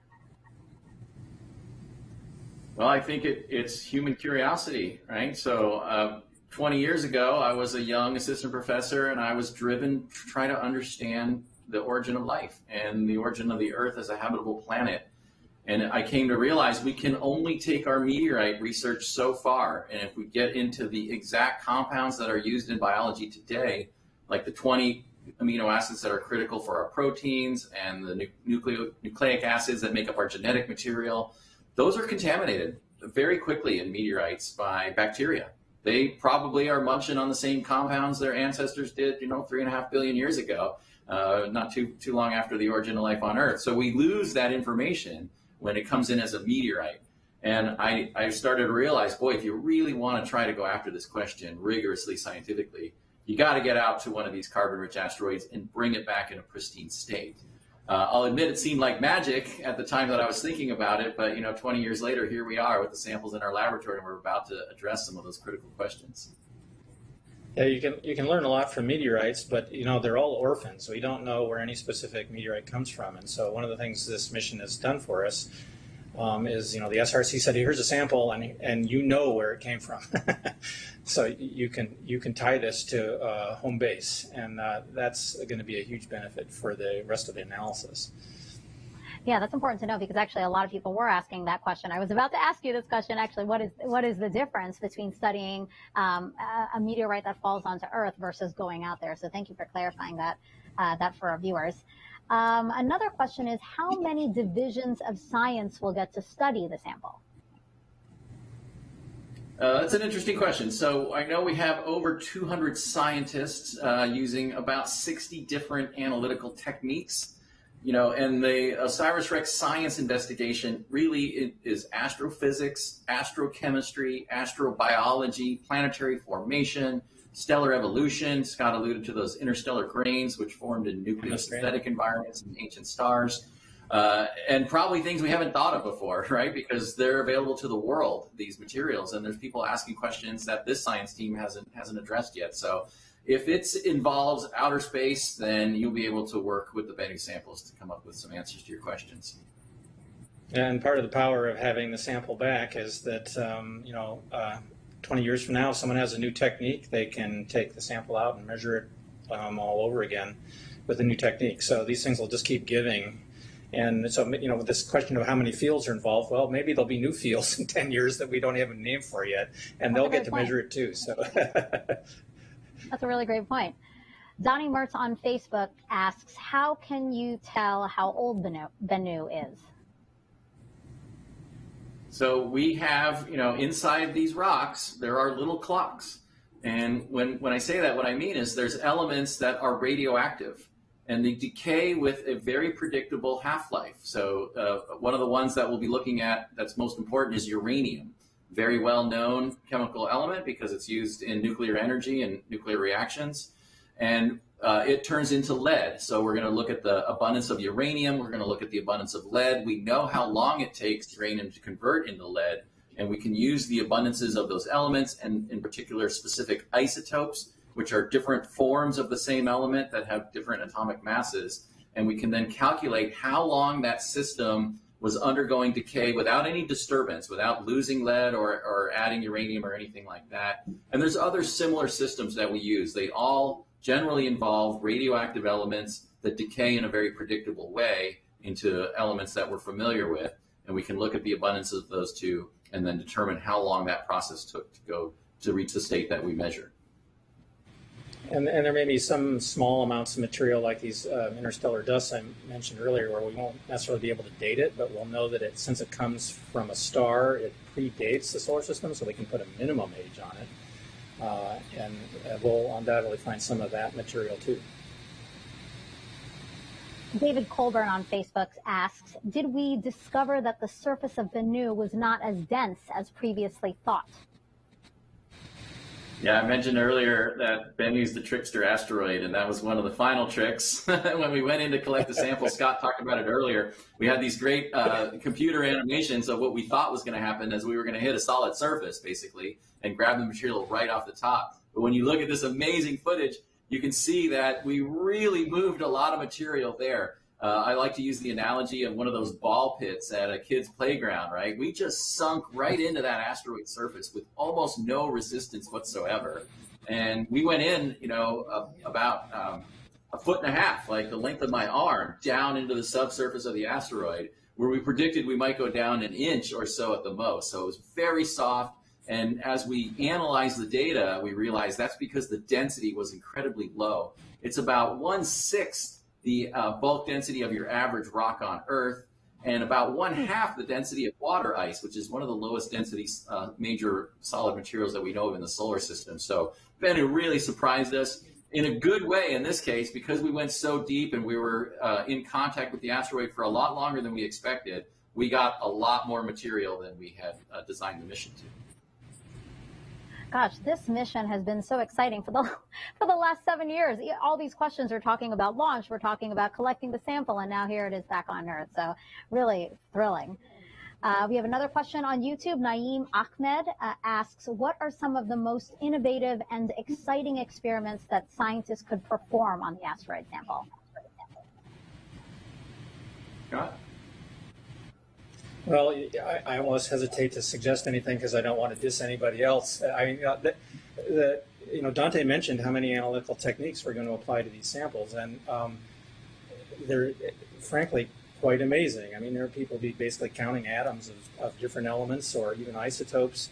Well, I think it's human curiosity, right? So 20 years ago, I was a young assistant professor, and I was driven to try to understand the origin of life and the origin of the Earth as a habitable planet. And I came to realize we can only take our meteorite research so far. And if we get into the exact compounds that are used in biology today, like the 20 amino acids that are critical for our proteins and the nucleic acids that make up our genetic material, those are contaminated very quickly in meteorites by bacteria. They probably are munching on the same compounds their ancestors did, 3.5 billion years ago, not too long after the origin of life on Earth. So we lose that information when it comes in as a meteorite. And I started to realize, boy, if you really want to try to go after this question rigorously scientifically, you got to get out to one of these carbon-rich asteroids and bring it back in a pristine state. I'll admit it seemed like magic at the time that I was thinking about it, but 20 years later, here we are with the samples in our laboratory, and we're about to address some of those critical questions. Yeah, you can learn a lot from meteorites, but they're all orphans, so we don't know where any specific meteorite comes from. And so one of the things this mission has done for us is, the SRC said, here's a sample, and you know where it came from. So you can tie this to home base, and that's going to be a huge benefit for the rest of the analysis. Yeah, that's important to know, because actually a lot of people were asking that question. I was about to ask you this question, actually. What is the difference between studying a meteorite that falls onto Earth versus going out there? So thank you for clarifying that for our viewers. Another question is, how many divisions of science will get to study the sample? That's an interesting question. So I know we have over 200 scientists using about 60 different analytical techniques. And the OSIRIS-REx science investigation really is astrophysics, astrochemistry, astrobiology, planetary formation, stellar evolution. Scott alluded to those interstellar grains, which formed in nucleosynthetic environments in ancient stars. And probably things we haven't thought of before, right? Because they're available to the world, these materials, and there's people asking questions that this science team hasn't addressed yet. So if it involves outer space, then you'll be able to work with the Bennu samples to come up with some answers to your questions. And part of the power of having the sample back is that, 20 years from now, if someone has a new technique, they can take the sample out and measure it all over again with a new technique. So these things will just keep giving. And so, with this question of how many fields are involved, well, maybe there'll be new fields in 10 years that we don't have a name for yet, and they'll get to measure it too. So. That's a really great point. Donnie Mertz on Facebook asks, how can you tell how old Bennu is? So we have, inside these rocks, there are little clocks. And when I say that, what I mean is there's elements that are radioactive, and they decay with a very predictable half-life. So one of the ones that we'll be looking at that's most important is uranium. Very well-known chemical element because it's used in nuclear energy and nuclear reactions. And it turns into lead. So we're going to look at the abundance of uranium. We're going to look at the abundance of lead. We know how long it takes uranium to convert into lead, and we can use the abundances of those elements, and in particular specific isotopes, which are different forms of the same element that have different atomic masses. And we can then calculate how long that system was undergoing decay without any disturbance, without losing lead or adding uranium or anything like that. And there's other similar systems that we use. They all generally involve radioactive elements that decay in a very predictable way into elements that we're familiar with. And we can look at the abundance of those two and then determine how long that process took to go to reach the state that we measure. And there may be some small amounts of material like these interstellar dusts I mentioned earlier where we won't necessarily be able to date it, but we'll know that since it comes from a star, it predates the solar system, so we can put a minimum age on it. And we'll undoubtedly find some of that material too. David Colburn on Facebook asks, did we discover that the surface of Bennu was not as dense as previously thought? Yeah, I mentioned earlier that Bennu's the trickster asteroid, and that was one of the final tricks. When we went in to collect the sample, Scott talked about it earlier. We had these great computer animations of what we thought was going to happen as we were going to hit a solid surface, basically, and grab the material right off the top. But when you look at this amazing footage, you can see that we really moved a lot of material there. I like to use the analogy of one of those ball pits at a kid's playground, right? We just sunk right into that asteroid surface with almost no resistance whatsoever. And we went in, about a foot and a half, like the length of my arm, down into the subsurface of the asteroid, where we predicted we might go down an inch or so at the most. So it was very soft. And as we analyzed the data, we realized that's because the density was incredibly low. It's about 1/6 the bulk density of your average rock on Earth, and about 1/2 the density of water ice, which is one of the lowest density major solid materials that we know of in the solar system. So Bennu really surprised us in a good way in this case, because we went so deep and we were in contact with the asteroid for a lot longer than we expected. We got a lot more material than we had designed the mission to. Gosh, this mission has been so exciting for the last 7 years. All these questions are talking about launch, we're talking about collecting the sample, and now here it is back on Earth. So really thrilling. We have another question on YouTube. Naeem Ahmed asks, what are some of the most innovative and exciting experiments that scientists could perform on the asteroid sample? Scott? Well, I almost hesitate to suggest anything because I don't want to diss anybody else. Dante mentioned how many analytical techniques we're going to apply to these samples, and they're frankly quite amazing. I mean, there are people basically counting atoms of different elements or even isotopes,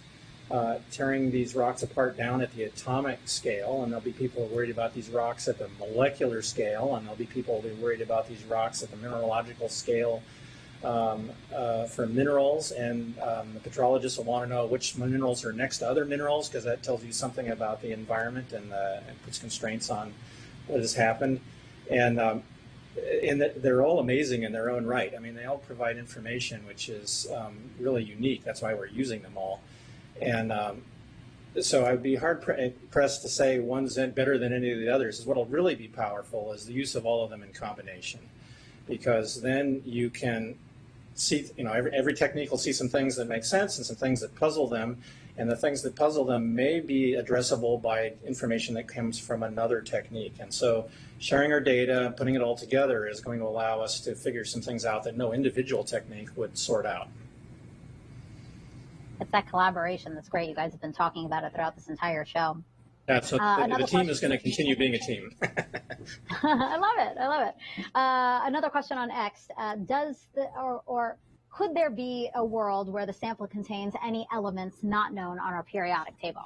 tearing these rocks apart down at the atomic scale, and there'll be people worried about these rocks at the molecular scale, and there'll be people who are worried about these rocks at the mineralogical scale. For minerals, and the petrologists will want to know which minerals are next to other minerals, because that tells you something about the environment and puts constraints on what has happened. And they're all amazing in their own right. I mean, they all provide information which is really unique. That's why we're using them all. And so I'd be hard pressed to say one's better than any of the others. What'll really be powerful is the use of all of them in combination, because then you can see, every technique will see some things that make sense and some things that puzzle them, and the things that puzzle them may be addressable by information that comes from another technique. And so sharing our data, putting it all together is going to allow us to figure some things out that no individual technique would sort out. It's that collaboration that's great. You guys have been talking about it throughout this entire show. Yeah, so the team is going to continue being a team. I love it. Another question on X. Could there be a world where the sample contains any elements not known on our periodic table?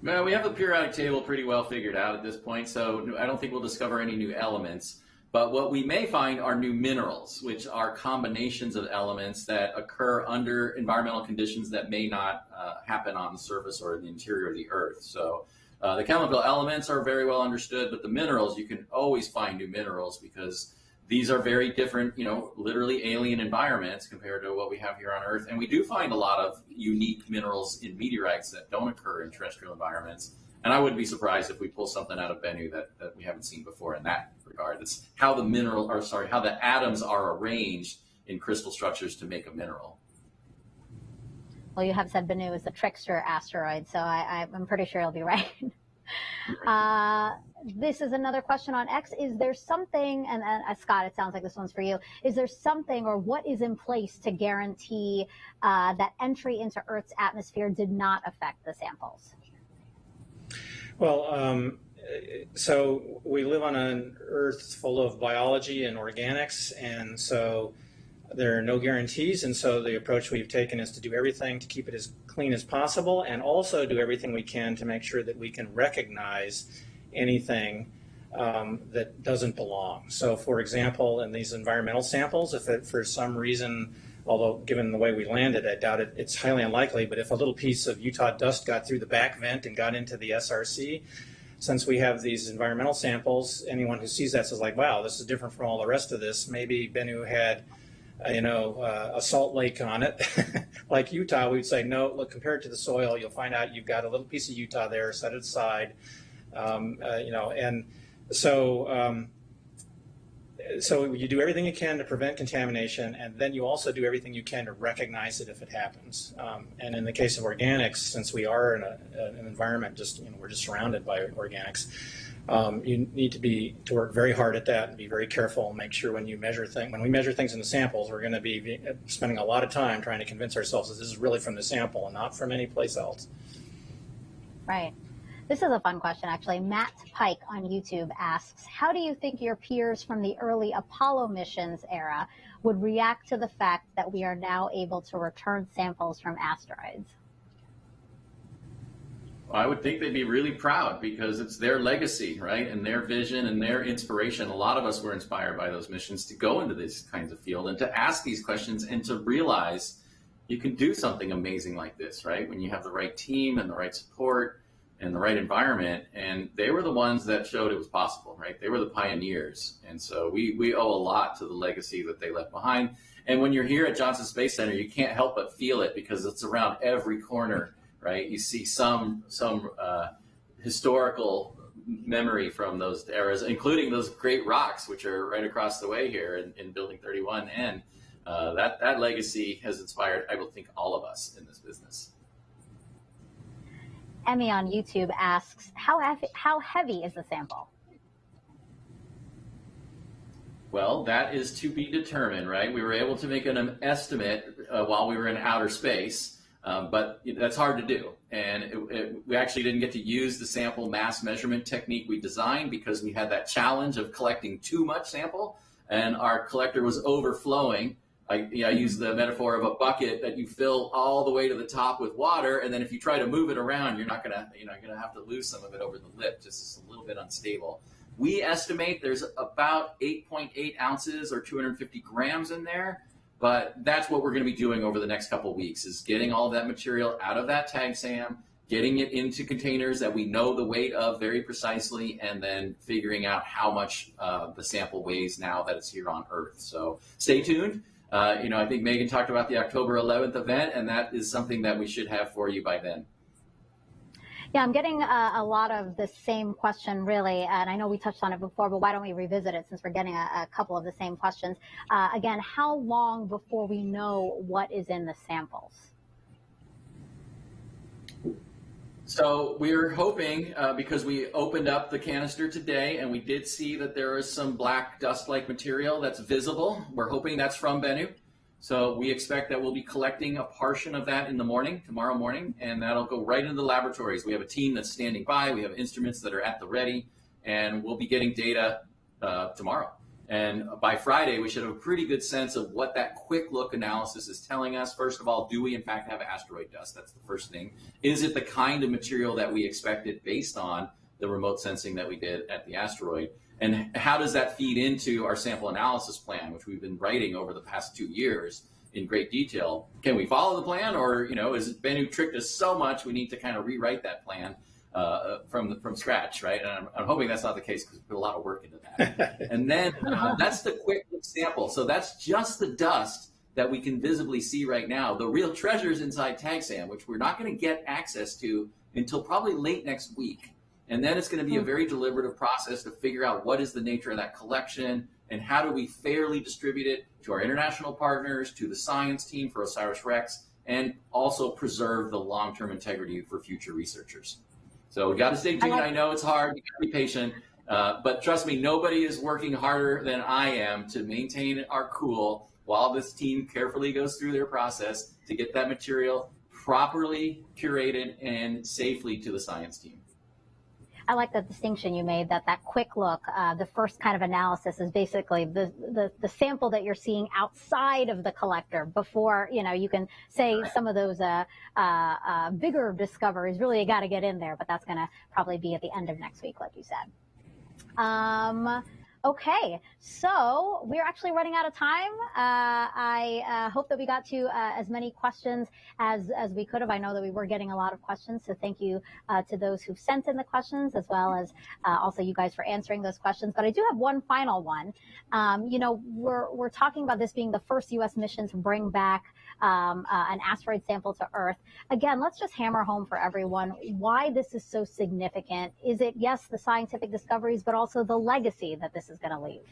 Well, we have the periodic table pretty well figured out at this point, so I don't think we'll discover any new elements. But what we may find are new minerals, which are combinations of elements that occur under environmental conditions that may not happen on the surface or in the interior of the Earth. So the chemical elements are very well understood, but the minerals, you can always find new minerals because these are very different, literally alien environments compared to what we have here on Earth. And we do find a lot of unique minerals in meteorites that don't occur in terrestrial environments. And I wouldn't be surprised if we pull something out of Bennu that we haven't seen before in that regard. It's how how the atoms are arranged in crystal structures to make a mineral. Well, you have said Bennu is the trickster asteroid, so I'm pretty sure you'll be right. This is another question on X. Is there something, and Scott, it sounds like this one's for you, is there something or what is in place to guarantee that entry into Earth's atmosphere did not affect the samples? Well, so we live on an Earth full of biology and organics, and so there are no guarantees, and so the approach we've taken is to do everything to keep it as clean as possible, and also do everything we can to make sure that we can recognize anything that doesn't belong. So, for example, in these environmental samples, if it, for some reason, although given the way we landed, I doubt it, it's highly unlikely, but if a little piece of Utah dust got through the back vent and got into the SRC, since we have these environmental samples, anyone who sees that says like, wow, this is different from all the rest of this. Maybe Bennu had a salt lake on it. Like Utah, we'd say, no, look, compared to the soil, you'll find out you've got a little piece of Utah there, set it aside. And so you do everything you can to prevent contamination, and then you also do everything you can to recognize it if it happens. And in the case of organics, since we are in an environment, we're just surrounded by organics, you need to work very hard at that and be very careful and make sure when we measure things in the samples, we're going to be spending a lot of time trying to convince ourselves that this is really from the sample and not from any place else. Right. This is a fun question, actually. Matt Pike on YouTube asks, how do you think your peers from the early Apollo missions era would react to the fact that we are now able to return samples from asteroids? I would think they'd be really proud because it's their legacy, right? And their vision and their inspiration. A lot of us were inspired by those missions to go into these kinds of field and to ask these questions and to realize you can do something amazing like this, right? When you have the right team and the right support and the right environment. And they were the ones that showed it was possible, right? They were the pioneers. And so we owe a lot to the legacy that they left behind. And when you're here at Johnson Space Center, you can't help but feel it because it's around every corner, right? You see some historical memory from those eras, including those great rocks, which are right across the way here in Building 31. And that legacy has inspired, I would think, all of us in this business. Emmy on YouTube asks, how heavy is the sample? Well, that is to be determined, right? We were able to make an estimate while we were in outer space, but that's hard to do. And we actually didn't get to use the sample mass measurement technique we designed because we had that challenge of collecting too much sample, and our collector was overflowing. I use the metaphor of a bucket that you fill all the way to the top with water, and then if you try to move it around, you're gonna have to lose some of it over the lip, just it's a little bit unstable. We estimate there's about 8.8 ounces or 250 grams in there, but that's what we're going to be doing over the next couple of weeks, is getting all of that material out of that tag SAM, getting it into containers that we know the weight of very precisely, and then figuring out how much the sample weighs now that it's here on Earth. So stay tuned. I think Megan talked about the October 11th event, and that is something that we should have for you by then. Yeah, I'm getting a lot of the same question, really, and I know we touched on it before, but why don't we revisit it since we're getting a couple of the same questions. Again, how long before we know what is in the samples? So we're hoping, because we opened up the canister today and we did see that there is some black dust-like material that's visible. We're hoping that's from Bennu. So we expect that we'll be collecting a portion of that in the morning, tomorrow morning, and that'll go right into the laboratories. We have a team that's standing by. We have instruments that are at the ready, and we'll be getting data tomorrow. And by Friday, we should have a pretty good sense of what that quick look analysis is telling us. First of all, do we in fact have asteroid dust? That's the first thing. Is it the kind of material that we expected based on the remote sensing that we did at the asteroid? And how does that feed into our sample analysis plan, which we've been writing over the past 2 years in great detail? Can we follow the plan, or is Bennu tricked us so much we need to kind of rewrite that plan? from scratch, right? And I'm hoping that's not the case because we put a lot of work into that. And then that's the quick sample. So that's just the dust that we can visibly see right now. The real treasures inside TAGSAM, which we're not going to get access to until probably late next week. And then it's going to be a very deliberative process to figure out what is the nature of that collection and how do we fairly distribute it to our international partners, to the science team for OSIRIS-REx, and also preserve the long-term integrity for future researchers. So we got to stay tuned. I know it's hard. You got to be patient. But trust me, nobody is working harder than I am to maintain our cool while this team carefully goes through their process to get that material properly curated and safely to the science team. I like the distinction you made that quick look, the first kind of analysis is basically the sample that you're seeing outside of the collector before, you can say some of those bigger discoveries, really you got to get in there, but that's going to probably be at the end of next week, like you said. Okay, so we're actually running out of time. I hope that we got to as many questions as we could have. I know that we were getting a lot of questions, so thank you to those who've sent in the questions, as well as also you guys for answering those questions. But I do have one final one. We're talking about this being the first U.S. mission to bring back an asteroid sample to Earth. Again, let's just hammer home for everyone why this is so significant. Is it, yes, the scientific discoveries, but also the legacy that this is going to leave?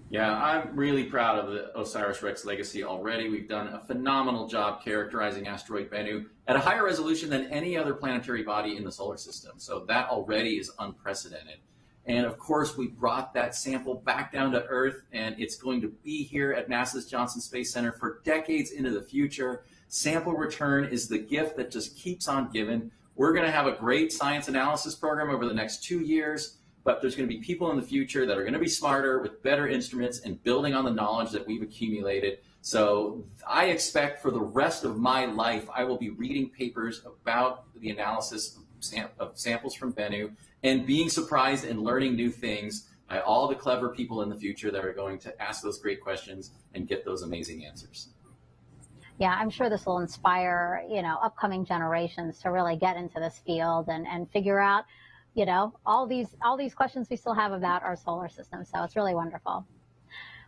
Yeah, I'm really proud of the OSIRIS-REx legacy already. We've done a phenomenal job characterizing asteroid Bennu at a higher resolution than any other planetary body in the solar system. So that already is unprecedented. And of course, we brought that sample back down to Earth, and it's going to be here at NASA's Johnson Space Center for decades into the future. Sample return is the gift that just keeps on giving. We're going to have a great science analysis program over the next 2 years, but there's going to be people in the future that are going to be smarter with better instruments and building on the knowledge that we've accumulated. So I expect for the rest of my life, I will be reading papers about the analysis of samples from Bennu and being surprised and learning new things by all the clever people in the future that are going to ask those great questions and get those amazing answers. Yeah, I'm sure this will inspire, upcoming generations to really get into this field and figure out, all these questions we still have about our solar system. So it's really wonderful.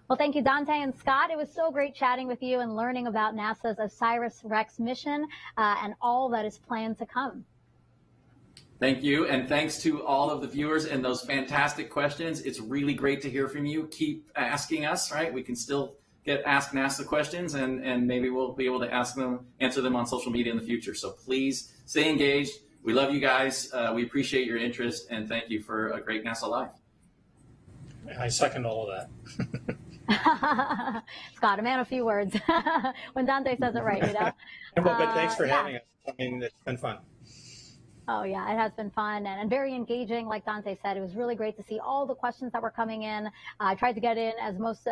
Well, thank you, Dante and Scott. It was so great chatting with you and learning about NASA's OSIRIS-REx mission and all that is planned to come. Thank you, and thanks to all of the viewers and those fantastic questions. It's really great to hear from you. Keep asking us, right? We can still get Ask NASA questions, and maybe we'll be able to answer them on social media in the future. So please stay engaged. We love you guys. We appreciate your interest, and thank you for a great NASA Live. I second all of that. Scott, a man of few words. When Dante says it right, But thanks for having us. I mean, it's been fun. Oh, yeah, it has been fun and very engaging. Like Dante said, it was really great to see all the questions that were coming in. I tried to get in as most in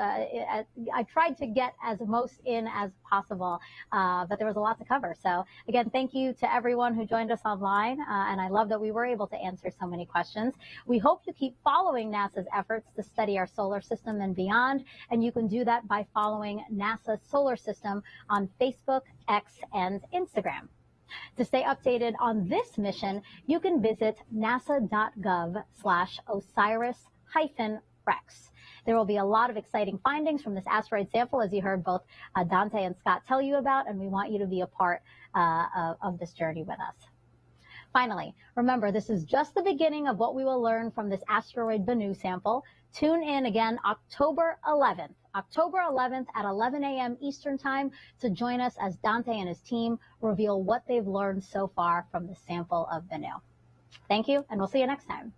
as possible, but there was a lot to cover. So again, thank you to everyone who joined us online. And I love that we were able to answer so many questions. We hope you keep following NASA's efforts to study our solar system and beyond. And you can do that by following NASA Solar System on Facebook, X, and Instagram. To stay updated on this mission, you can visit nasa.gov/OSIRIS-REx. There will be a lot of exciting findings from this asteroid sample, as you heard both Dante and Scott tell you about, and we want you to be a part of this journey with us. Finally, remember, this is just the beginning of what we will learn from this asteroid Bennu sample. Tune in again October 11th at 11 a.m. Eastern Time to join us as Dante and his team reveal what they've learned so far from the sample of Bennu. Thank you, and we'll see you next time.